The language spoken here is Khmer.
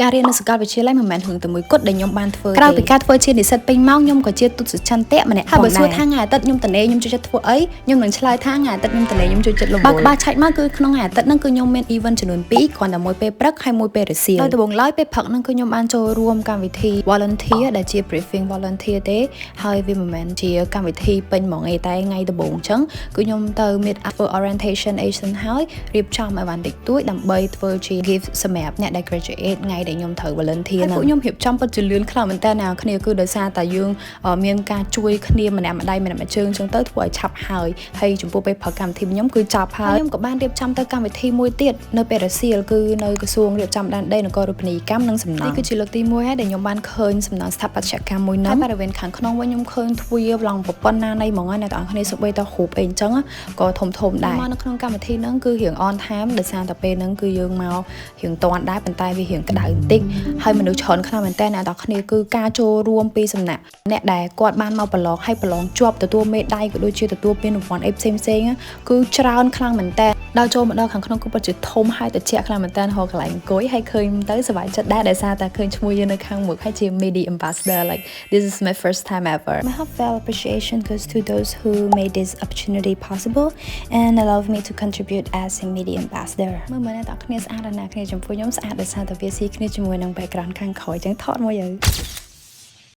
ការរៀននៅសាកលវិទ្យាល័យមិនមែនរឿងតែមួយគត់ដែលខ្ញុំបានធ្វើក្រៅពីការធ្វើជានិស្សិតពេញម៉ោងខ្ញុំក៏ជាទស្សនិកជនម្នាក់ហើយបើសួរថាថ្ងៃអាទិត្យខ្ញុំតនេខ្ញុំចូលចិត្តធ្វើអីខ្ញុំនឹងឆ្លើយថាថ្ងៃអាទិត្យខ្ញុំតនេខ្ញុំចូលចិត្តលំបើក្បាលឆាច់មកគឺក្នុងថ្ងៃអាទិត្យហ្នឹងគឺខ្ញុំមាន event ចំនួន2គ្រាន់តែមួយពេលព្រឹកហើយមួយពេលរសៀលដោយដំបូងឡើយពេលព្រឹកហ្នឹងគឺខ្ញុំបានចូលរួមកម្មវិធី volunteer ដែលជា briefing volunteer ទេហើយវាមិនមែនជាកម្មវិធីពេញហ្មងទេតែថ្ងៃដំបូងអញ្ចឹងគឺខ្ញុំទៅ meet up orientation Asian ហើយរៀបចំឲ្យបានតិចតួចដើម្បីធ្វើជា gift សម្រាប់អ្នកដែល graduate ថ្ងៃដែលខ្ញុំត្រូវ volunteer ហ្នឹងពួកខ្ញុំរៀបចំពិតជាលឿនខ្លាំងមែនតើអ្នកគ្នាគឺដោយសារតែយើងមានការជួយគ្នាម្នាក់ម្ដាយម្នាក់ម្ជើងអញ្ចឹងទៅធ្វើឲ្យឆាប់ហើយចំពោះពេលព្រឹកកម្មវិធីខ្ញុំគឺចប់ហើយខ្ញុំក៏បានរៀបចំទៅកម្មវិធីមួយទៀតនៅពេលរសៀលគឺនៅក្រសួងរៀបចំដែនដីនគររូបនីយកម្មនិងសំណង់នេះគឺជាលើកទី1ហើយដែលខ្ញុំបានឃើញសំណង់ស្ថាបត្យកម្មមួយហ្នឹងបរិវេណខាងក្នុងវិញខ្ញុំឃើញទ្វារឡងប្រព័ន្ធណានៃហ្មងហើយអ្នកទាំងអស់គ្នាសូម្បីតែរូបអីអញ្ចឹងក៏ធំដែរមកនៅក្នុងកម្មវិធីហ្នឹងគឺរៀង on time ដោយសារតែពេលហ្នឹងគឺយើងមករៀងតាន់ដែរប៉ុន្តែវារៀងក្តៅបន្តិចហើយមនុស្សច្រើនខ្លាំងមែនតើអ្នកទាំងគ្នាគឺការចូលរួមពីសំណាក់អ្នកដែលគាត់បានមកប្រឡងហើយប្រឡងជាប់ទទួលមេដាយក៏ដូចជាទទួលពានរង្វាន់អីផ្សេងគឺច្រើនខ្លាំងមែនតើដល់ចូលមកដល់ខាងក្នុងគឺពិតជាធំហើយត្រជាក់ខ្លាំងមែនតើហៅកន្លែងអង្គុយហើយឃើញទៅសប្បាយចិត្តដែរដោយសារតែឃើញឈ្មោះយើងនៅខាងមុខហើយជា media ambassador like this is my first time ever my heartfelt appreciation goes to those who made this opportunity possible and allowed me to contribute as a media ambassador មើលអ្នកទាំងគ្នាស្អាតណាស់គ្នាចំពោះខ្ញុំស្អាតដោយសារតែវាស៊ីគ្នាជាមួយនឹង background ខាងក្រោយចឹងថតមួយទៅ